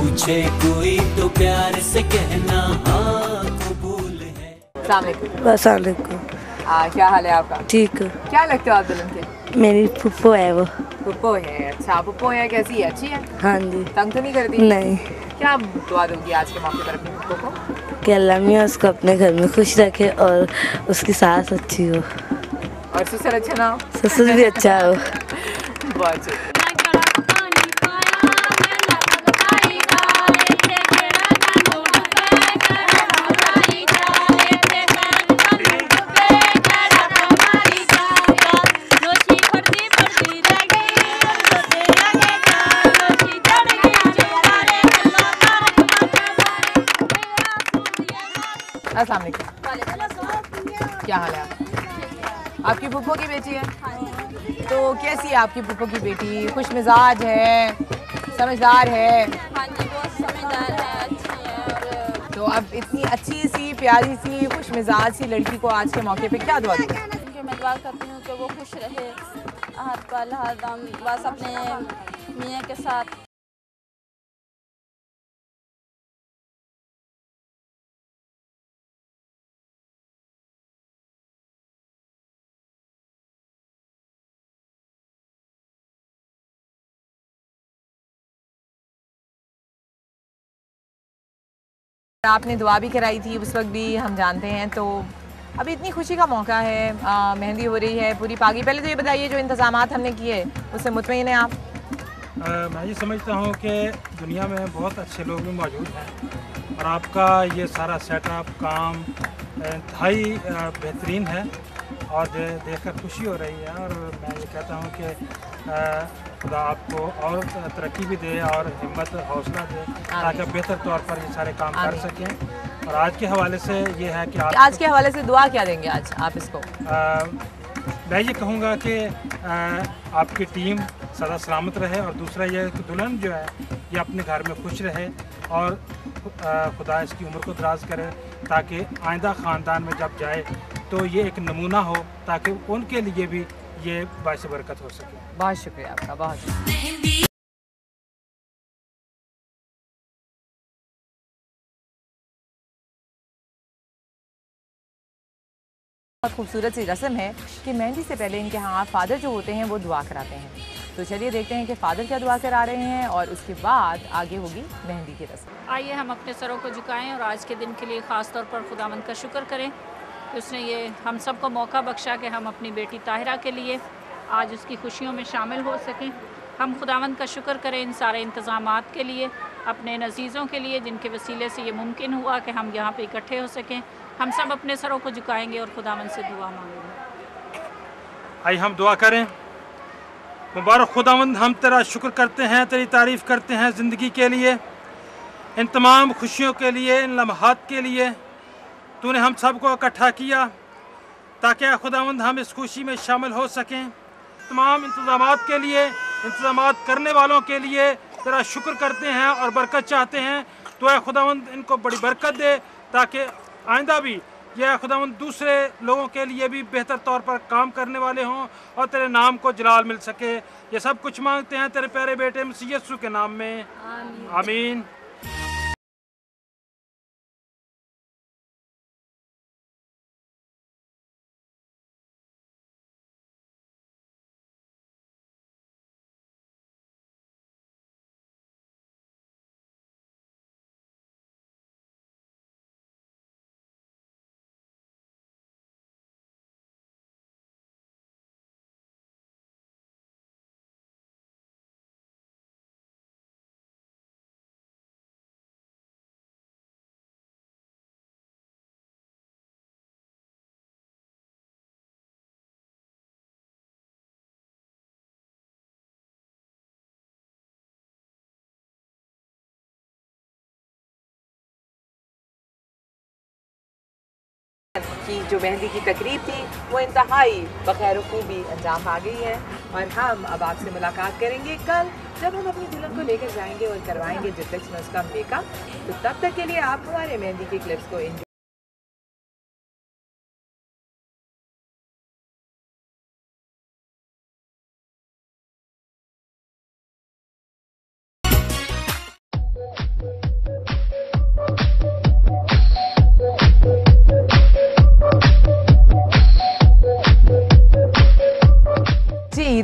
पूछे कोई तो प्यार से कहना हाँ कबूल है। वालेकुम। क्या हाल है आपका? ठीक। क्या लगते हो आप दुल्हन के? मेरी फुप्पो है वो। पुप्पो है? अच्छा, पुप्पो है, कैसी है? अच्छी है? हाँ जी। तंग तो नहीं करती? नहीं। क्या दुआ दोगी आज के मौके पर अपनी पुप्पो को? कि अल्लाह मियाँ उसको अपने घर में खुश रखे और उसकी सास अच्छी हो और ससुर अच्छा ना हो? ससुर भी अच्छा हो। बहुत शुक्रिया। अस्सलाम वालेकुम। क्या हाल है आपका? आपकी पुप्पो की बेटी है? तो कैसी है आपकी पुप्पो की बेटी? खुश मिजाज है, समझदार है? हाँ जी, बहुत समझदार है, अच्छी है। तो अब इतनी अच्छी सी प्यारी सी खुश मिजाज सी लड़की को आज के मौके पे क्या दुआ दोगे? उनकी मैं दुआ करती हूँ कि वो खुश रहे हर पल हर दम, बस अपने मियाँ के साथ। आपने दुआ भी कराई थी उस वक्त भी, हम जानते हैं। तो अभी इतनी खुशी का मौका है, मेहंदी हो रही है, पूरी पागी। पहले तो ये बताइए जो इंतजामात हमने किए उससे मुतमईन हैं आप? मैं ये समझता हूँ कि दुनिया में बहुत अच्छे लोग भी मौजूद हैं और आपका ये सारा सेटअप काम इंतहाई बेहतरीन है और देखकर खुशी हो रही है। और मैं ये कहता हूँ कि खुदा आपको और तरक्की भी दे और हिम्मत और हौसला दे ताकि बेहतर तौर पर ये सारे काम कर सकें। और आज के हवाले से ये है कि आज के हवाले से दुआ क्या देंगे आज आप इसको? मैं ये कहूँगा कि आपकी टीम सदा सलामत रहे और दूसरा ये कि दुल्हन जो है ये अपने घर में खुश रहे और खुदा इसकी उम्र को दराज करे ताकि आइंदा ख़ानदान में जब जाए तो ये एक नमूना हो ताकि उनके लिए भी ये बाइस बरकत हो सके। बहुत शुक्रिया आपका, बहुत शुक्रिया। बहुत खूबसूरत सी रस्म है कि मेहंदी से पहले इनके यहाँ फादर जो होते हैं वो दुआ कराते हैं। तो चलिए देखते हैं कि फादर क्या दुआ करा रहे हैं और उसके बाद आगे होगी मेहंदी की रस्म। आइए हम अपने सरों को झुकाएं और आज के दिन के लिए ख़ास तौर पर खुदावंद का शुक्र करें कि उसने ये हम सब को मौका बख्शा कि हम अपनी बेटी ताहिरा के लिए आज उसकी खुशियों में शामिल हो सकें। हम खुदावंद का शुक्र करें इन सारे इंतज़ामात के लिए, अपने नज़ीज़ों के लिए जिनके वसीले से ये मुमकिन हुआ कि हम यहाँ पे इकट्ठे हो सकें। हम सब अपने सरों को झुकाएंगे और खुदावंद से दुआ मांगेंगे। आइए हम दुआ करें। मुबारक खुदावंद, हम तेरा शुक्र करते हैं, तेरी तारीफ़ करते हैं ज़िंदगी के लिए, इन तमाम खुशियों के लिए, इन लम्हात के लिए तूने हम सब को इकट्ठा किया ताकि खुदावंद हम इस खुशी में शामिल हो सकें। तमाम इंतज़ामात के लिए, इंतज़ामात करने वालों के लिए तेरा शुक्र करते हैं और बरकत चाहते हैं। तो ऐ खुदावंद इनको बड़ी बरकत दे ताकि आइंदा भी यह खुदावंद दूसरे लोगों के लिए भी बेहतर तौर पर काम करने वाले हों और तेरे नाम को जलाल मिल सके। ये सब कुछ मांगते हैं तेरे प्यारे बेटे मसीह यीशु के नाम में, आमीन। की जो मेहंदी की तकरीब थी वो इंतहाई बखैर खूबी अंजाम आ गई है और हम अब आपसे मुलाकात करेंगे कल जब हम अपनी दुल्हन को लेकर जाएंगे और करवाएंगे जितने में उसका मेकअप। तो तब तक के लिए आप हमारे मेहंदी की क्लिप्स को एंजॉय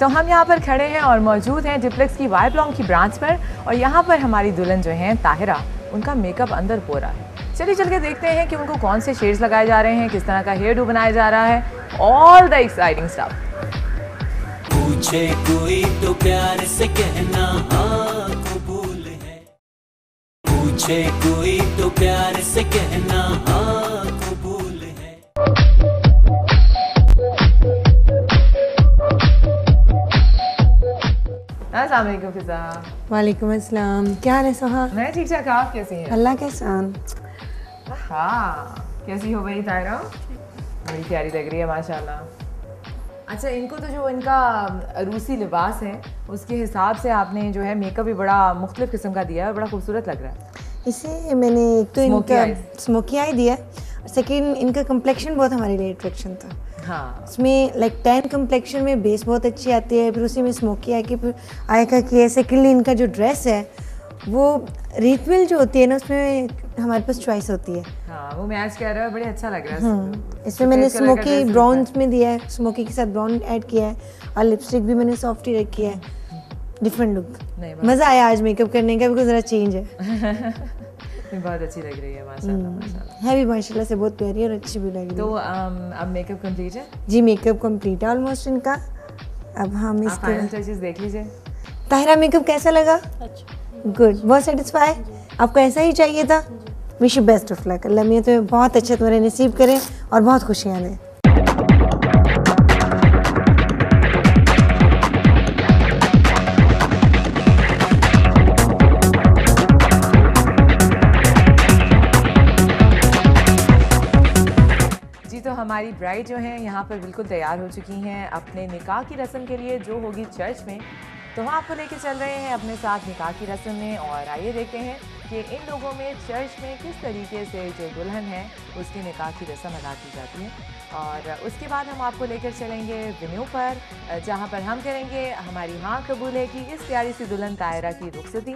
तो हम यहाँ पर खड़े हैं और मौजूद हैं डिप्लेक्स की वाई ब्लॉन्ग की ब्रांच पर, और यहाँ पर हमारी दुल्हन जो हैं ताहिरा, उनका मेकअप अंदर हो रहा है। चलिए चल के देखते हैं कि उनको कौन से शेड्स लगाए जा रहे हैं, किस तरह का हेयर डू बनाया जा रहा है, ऑल द एक्साइटिंग स्टफ। पूछे कोई तो प्यार से कहना हाँ कबूल है, पूछे कोई तो प्यार से कहना हाँ कबूल है। अस्सलाम वालेकुम फिजा। वालेकुम अस्सलाम। क्या हाल है सोहा? मैं ठीक ठाक, आप कैसी हैं? अल्लाह के एहसान। हाँ, कैसी हो गई ताहिरा? बड़ी प्यारी लग रही है माशाल्लाह। अच्छा, इनको तो जो इनका रूसी लिबास है उसके हिसाब से आपने जो है मेकअप भी बड़ा मुख्तलिफ किस्म का दिया है, बड़ा खूबसूरत लग रहा है। इसे मैंने एक तो इनका स्मोकी आई दिया, सेकंड इनका कम्प्लेक्शन बहुत हमारे लिए अट्रैक्शन था। हाँ, उसमें लाइक टैन कम्प्लेक्शन में बेस बहुत अच्छी आती है, फिर उसी में स्मोकी आई कि फिर आयका की है। सेकेंडली इनका जो ड्रेस है वो रिचुअल जो होती है ना, उसमें हमारे पास चॉइस होती है। हाँ, वो मैच कर रहा है, बड़े अच्छा लग रहा है। इसमें मैंने स्मोकी ब्राउन में दिया है, स्मोकी के साथ ब्राउन ऐड किया है, और लिपस्टिक भी मैंने सॉफ्ट ही रखी है। डिफरेंट लुक, मज़ा आया आज मेकअप करने का, बिकॉज ज़रा चेंज है। बहुत अच्छी लग रही है माशाल्लाह माशाल्लाह। है भी माशाल्लाह से बहुत प्यारी और अच्छी भी लग रही है। तो अब मेकअप कंप्लीट है? जी, मेकअप कंप्लीट है ऑलमोस्ट इनका। अब हम इसके फाइनल टचेस देख लीजिए। ताहिरा, मेकअप कैसा लगा? गुड, बहुत सेटिस्फाई? आपको ऐसा ही चाहिए था? Wish you best of luck. Allah मियां तुम्हें बहुत अच्छा तुम्हारे नसीब करे और बहुत खुशियाँ दें। तो हमारी ब्राइड जो है यहाँ पर बिल्कुल तैयार हो चुकी हैं अपने निकाह की रस्म के लिए, जो होगी चर्च में। तो हम आपको लेके चल रहे हैं अपने साथ निकाह की रस्म में, और आइए देखते हैं कि इन लोगों में चर्च में किस तरीके से जो दुल्हन है उसकी निकाह की रस्म अदा की जाती है। और उसके बाद हम आपको लेकर चलेंगे वेन्यू पर, जहाँ पर हम करेंगे हमारी हाँ कबूल है कि इस प्यारी सी दुल्हन ताहिरा की रुखसती।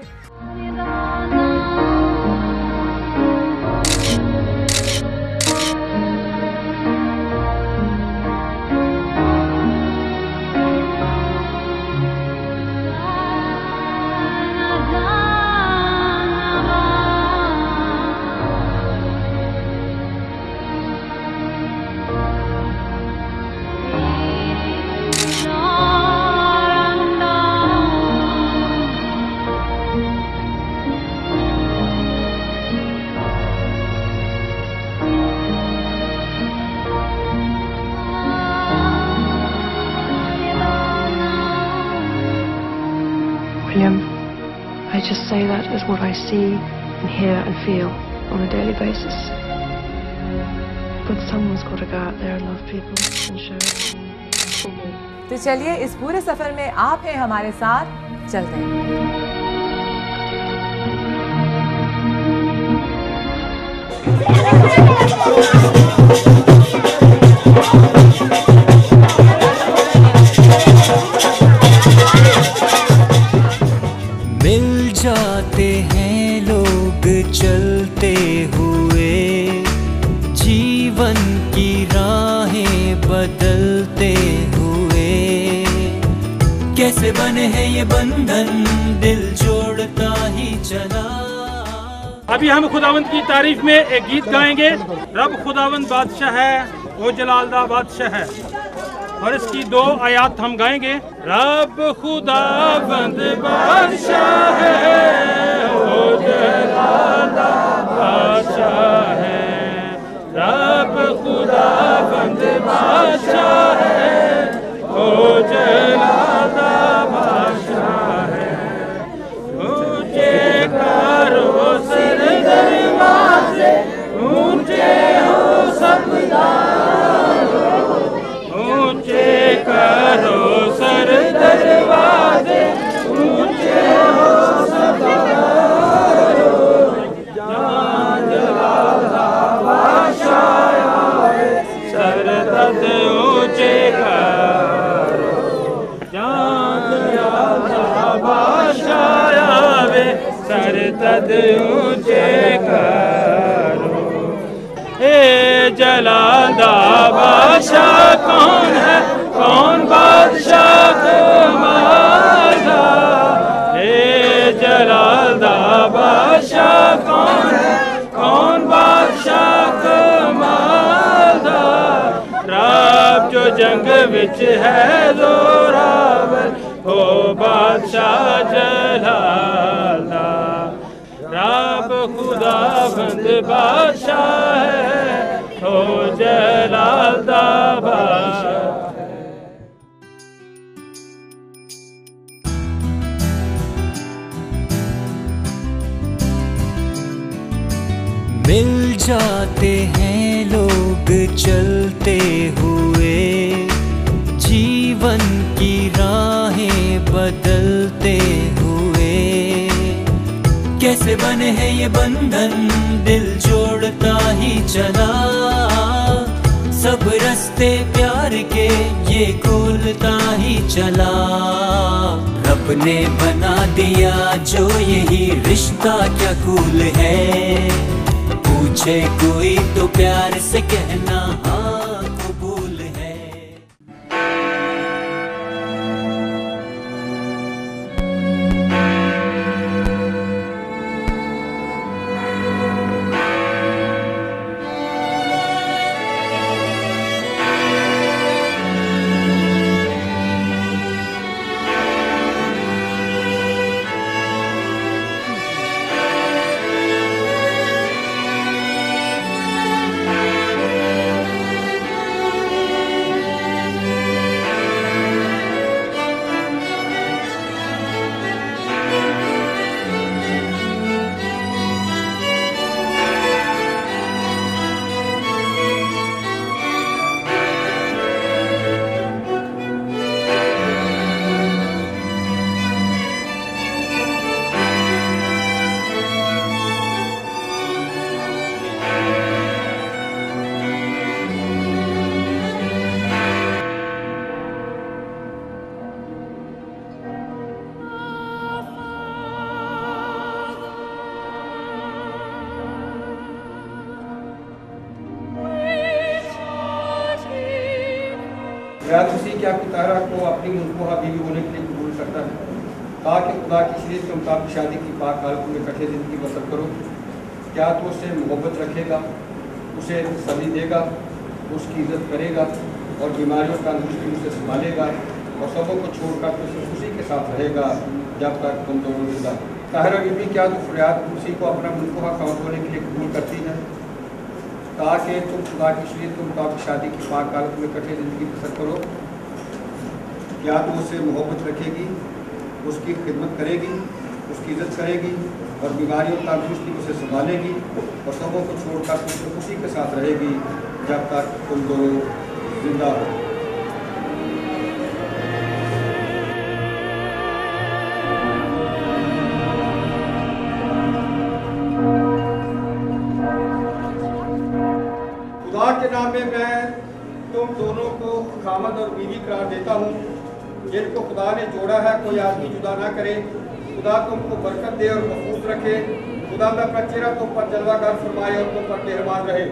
William, I just say that as what I see and hear and feel on a daily basis. But someone's got to go out there and love people and show it. तो चलिए इस पूरे सफर में आप हैं हमारे साथ, चलते हैं। मिल जाते हैं लोग चलते हुए, जीवन की राहें बदलते हुए। कैसे बने हैं ये बंधन, दिल जोड़ता ही चला। अभी हम खुदावंद की तारीफ में एक गीत गाएंगे। रब खुदावंद बादशाह है, वो जलालदा बादशाह है, और इसकी 2 आयात हम गाएंगे। रब खुदावंद बादशाह है, वो जलालदा बादशाह है। रब खुदावंद बादशाह है, वो जलालदा बादशाह है। ऊंचे करो सर दरवाजे, ऊंचे हो सब ऊंचे करो सर दरवाजे, ऊंचे हो सब बादशाह सर तद ऊंचे करो, बादशाह सर तद ऊंचे करो। ए जलालदा बादशाह कौन है, कौन बादशाह बादशाह कौन है, कौन बादशाह कमालदार। रब जो जंग विच है जोरावर, हो बादशाह जलालदार। रब खुदाबंद बादशाह है, हो जलालदार बादशाह। मिल जाते हैं लोग चलते हुए, जीवन की राहें बदलते हुए। कैसे बने हैं ये बंधन, दिल जोड़ता ही चला। सब रास्ते प्यार के ये खोलता ही चला। रब ने बना दिया जो यही रिश्ता क्या कूल है। पूछे कोई तो प्यार से कहना हाँ कबूल है। ख़ुदा उसी क्या तारा को अपनी मुनक़ुहा बीवी होने के लिए कबूल करता है, ताकि खुदा की शरीयत के मुताबिक शादी की पाक हालत में इकट्ठे ज़िंदगी बसर करो। क्या तो उससे मोहब्बत रखेगा, उसे सली देगा, उसकी इज़्ज़त करेगा और बीमारियों का तंदुरुस्ती उसे संभालेगा और सबों को छोड़कर तो सिर्फ उसी के साथ रहेगा जब तक तुम दोनों जिंदा। ताहिरा बीबी, क्या तो फरियाद उसी को अपना मुनक़ुहा खौफ होने के लिए कबूल करती है, ताकि तुम खुदा की शरीयत के मुताबिक शादी की पाक हालत में इकट्ठे ज़िंदगी बसर करो। क्या तो उससे मोहब्बत रखेगी, उसकी खिदमत करेगी, उसकी इज़्ज़त करेगी और बीमारियों का तंदुरुस्ती उसे संभालेगी और सबों को छोड़कर तुम सिर्फ उसी के साथ रहेगी जब तक तुम दोनों जिंदा हो। खुदा के नाम में मैं तुम दोनों को खामद और बीवी करार देता हूँ। जिनको खुदा ने जोड़ा है कोई आदमी जुदा ना करे। खुदा तुमको बरकत दे और महफूज रखे। खुदा में अपना चेहरा तुम पर जलवागर फरमाए और तुम पर मेहरबान रहे।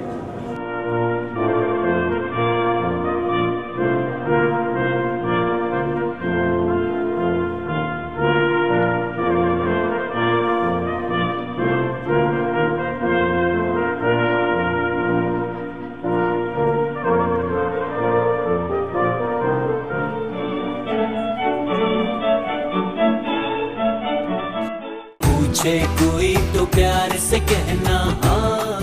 पूछे कोई तो प्यार से कहना हाँ